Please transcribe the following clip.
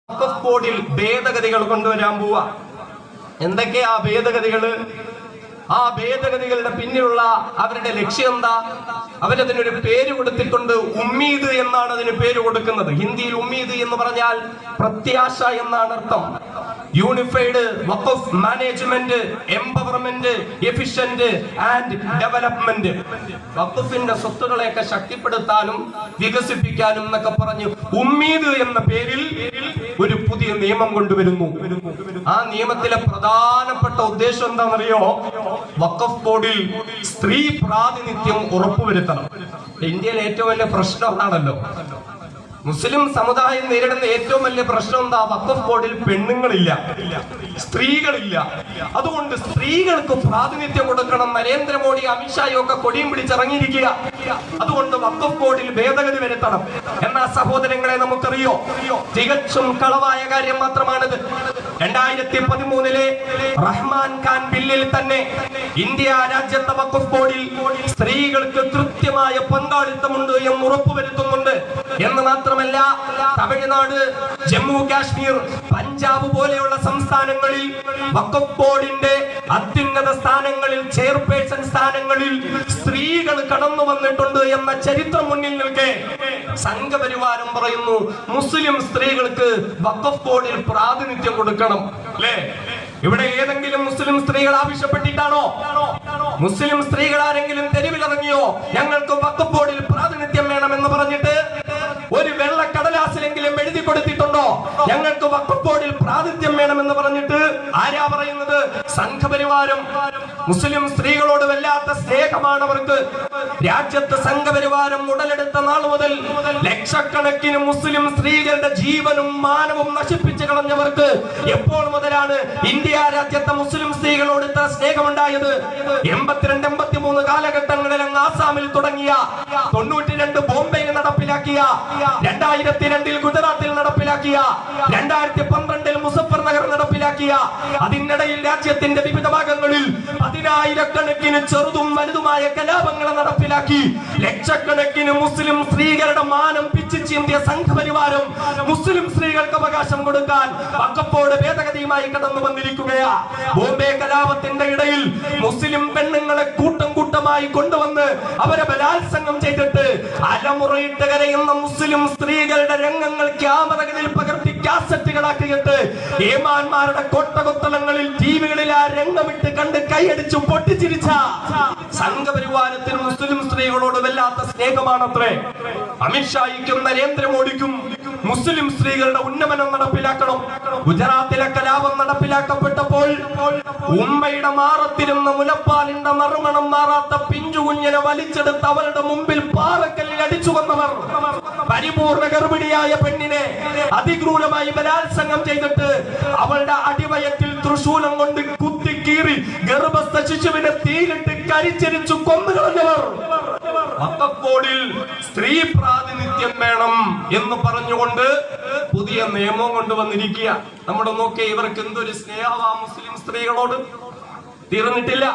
വഖഫ് ബോർഡിൽ ഭേദഗതികൾ കൊണ്ടുവരാൻ പോവാ. എന്തൊക്കെയാ ഭേദഗതികള്? ആ ഭേദഗതികളുടെ പിന്നിലുള്ള അവരുടെ ലക്ഷ്യം എന്താ? അവരതിനൊരു പേര് കൊടുത്തിട്ടുണ്ട്. ഉമ്മീദ് എന്നാണ് അതിന് പേര് കൊടുക്കുന്നത്. ഹിന്ദിയിൽ ഉമ്മീദ് എന്ന് പറഞ്ഞാൽ പ്രത്യാശ എന്നാണ് അർത്ഥം. Unified Waqf management, empowerment, efficient and development. വഖഫിന്റെ സ്വത്തുകളെയൊക്കെ ശക്തിപ്പെടുത്താനും വികസിപ്പിക്കാനും എന്നൊക്കെ പറഞ്ഞു ഉമ്മീദ് എന്ന പേരിൽ ഒരു പുതിയ നിയമം കൊണ്ടുവരുന്നു. ആ നിയമത്തിലെ പ്രധാനപ്പെട്ട ഉദ്ദേശം എന്താണെന്നറിയോ? വഖഫ് ബോർഡിൽ സ്ത്രീ പ്രാതിനിധ്യം ഉറപ്പുവരുത്തണം. ഇന്ത്യയിലെ ഏറ്റവും വലിയ പ്രശ്നം അതാണല്ലോ. മുസ്ലിം സമുദായം നേരിടുന്ന ഏറ്റവും വലിയ പ്രശ്നം എന്താ? വഖഫ് ബോർഡിൽ പെണ്ണുങ്ങളില്ല, സ്ത്രീകളില്ല. അതുകൊണ്ട് സ്ത്രീകൾക്ക് പ്രാതിനിധ്യം കൊടുക്കണം. നരേന്ദ്രമോദി, അമിത്ഷായും ഒക്കെ കൊടിയും പിടിച്ചിറങ്ങിയിരിക്കുക. അതുകൊണ്ട് വഖഫ് ബോർഡിൽ ഭേദഗതി വരുത്തണം. എന്നാൽ സഹോദരങ്ങളെ, നമുക്കറിയോ, തികച്ചും കളവായ കാര്യം മാത്രമാണിത്. 2013 റഹ്മാൻ ഖാൻ ബില്ലിൽ തന്നെ ഇന്ത്യ രാജ്യത്തെ വഖഫ് ബോർഡിൽ സ്ത്രീകൾക്ക് കൃത്യമായ പങ്കാളിത്തമുണ്ട് എന്ന് ഉറപ്പുവരുത്തുന്നുണ്ട്. എന്ന് മാത്രമല്ല, തമിഴ്നാട്, ജമ്മു കാശ്മീർ, പഞ്ചാബ് പോലെയുള്ള സംസ്ഥാനങ്ങളിൽ വഖഫ് ബോർഡിന്റെ അത്യുന്നത സ്ഥാനങ്ങളിൽ, ചെയർപേഴ്സൺ സ്ഥാനങ്ങളിൽ സ്ത്രീകൾ കടന്നു വന്നിട്ടുണ്ട് എന്ന ചരിത്രം മുന്നിൽ നിൽക്കെ സംഘപരിവാരം പറയുന്നു മുസ്ലിം സ്ത്രീകൾക്ക് വഖഫ് ബോർഡിൽ പ്രാതിനിധ്യം കൊടുക്കണം. അല്ലേ? ഇവിടെ ഏതെങ്കിലും മുസ്ലിം സ്ത്രീകൾ ആവശ്യപ്പെട്ടിട്ടാണോ? മുസ്ലിം സ്ത്രീകൾ ആരെങ്കിലും തെരുവിലിറങ്ങിയോ ഞങ്ങൾക്ക് വഖഫ് ബോർഡിൽ പ്രാതിനിധ്യം വേണമെന്ന് പറഞ്ഞിട്ട്? ഒരു വെള്ള കടലാസിലെങ്കിലും എഴുതി കൊടുത്തിട്ടുണ്ടോ ഞങ്ങൾക്ക് വഖഫ് ബോർഡിൽ പ്രാതിനിധ്യം വേണമെന്ന് പറഞ്ഞിട്ട്? ആരാ പറയുന്നത്? സംഘപരിവാരം. മുസ്ലിം സ്ത്രീകളോട് വല്ലാത്ത സ്നേഹമാണ് അവർക്ക്. രാജ്യത്ത് സംഘപരിവാരം ഉടലെടുത്ത നാൾ മുതൽ ലക്ഷക്കണക്കിന് മുസ്ലിം സ്ത്രീകളുടെ ജീവനും മാനവും നശിപ്പിച്ചു കളഞ്ഞവർക്ക് എപ്പോൾ മുതലാണ് ഇന്ത്യ രാജ്യത്തെ മുസ്ലിം സ്ത്രീകളോട് ഇത്ര സ്നേഹമുണ്ടായത്? 82, 83 കാലഘട്ടങ്ങളിൽ അങ്ങ് ആസാമിൽ തുടങ്ങിയ, 92 ബോംബെയിൽ നടപ്പിലാക്കിയ, 2002 ഗുജറാത്തിൽ നടപ്പിലാക്കിയ, 2012 മുസഫർ നഗർ നടപ്പിലാക്കിയ, അതിനിടയിൽ രാജ്യത്തിന്റെ വിവിധ ഭാഗങ്ങളിൽ 10,000-കണക്കിന് ചെറുതും വലുതുമായ കലാപങ്ങൾ നടപ്പിലാക്കി ലക്ഷക്കണക്കിന് മുസ്ലിം സ്ത്രീകളുടെ മാനം പിച്ചിച്ചീന്തിയ സംഘപരിവാരം മുസ്ലിം സ്ത്രീകൾക്ക് അവകാശം കൊടുക്കാൻ വഖഫ് ബോർഡ് ഭേദഗതിയുമായി കടന്നു വന്നിരിക്കുകയാ. ബോംബെ കലാപത്തിന്റെ ഇടയിൽ മുസ്ലിം പെണ്ണുങ്ങളെ കൂട്ടം കൂട്ടമായി കൊണ്ടുവന്ന് അവരെ ബലാത്സംഗം ചെയ്തിട്ട് അലമുറയിട്ട് കരയുന്ന മുസ്ലിം സ്ത്രീകളുടെ രംഗങ്ങൾ ക്യാമറകളിൽ പകർത്തി കാസറ്റുകളാക്കിയിട്ട് ഏമാന്മാരുടെ കൊട്ടകൊത്തളങ്ങളിൽ, ടിവികളിൽ ആ രംഗമിട്ട് കണ്ട് കൈയടിച്ചു പൊട്ടിച്ചിരിച്ച സംഘപരിവാരത്തിന് മുസ്ലിം സ്ത്രീകളോട് വല്ലാത്ത സ്നേഹമാണത്രേ. അമിത്ഷായ്ക്കും നരേന്ദ്രമോദിക്കും മുസ്ലിം സ്ത്രീകളുടെ ഉന്നമനം നടപ്പിലാക്കണം. ഗുജറാത്തിലെ കലാപം നടപ്പിലാക്കപ്പെട്ടപ്പോൾ ഉമ്മയുടെ മാറത്തിരുന്ന മുലപ്പാലിന്റെ നറുമണം മാറാത്ത പിഞ്ചുകുഞ്ഞിനെ വലിച്ചെടുത്ത് അവളുടെ മുമ്പിൽ പാറക്കല്ലിൽ അടിച്ചു വന്നവർ, പരിപൂർണ ഗർഭിണിയായ പെണ്ണിനെ അതിക്രൂരമായി ബലാത്സംഗം ചെയ്തിട്ട് അവളുടെ അടിവയറ്റിൽ തൃശൂലം കൊണ്ട് കുത്തിക്കീറി ഗർഭസ്ഥ ശിശുവിനെ തീയിലിട്ട് കരിച്ചരിച്ചു കൊന്നുകളഞ്ഞവർ വഖഫ് ബോർഡിൽ സ്ത്രീ പ്രാതിനിധ്യം വേണം എന്ന് പറഞ്ഞുകൊണ്ട് പുതിയ നിയമം കൊണ്ടുവന്നിരിക്കുക. നമ്മുടെ നോക്കിയ ഇവർക്ക് എന്തൊരു സ്നേഹമാ മുസ്ലിം സ്ത്രീകളോട്. തീർന്നിട്ടില്ല.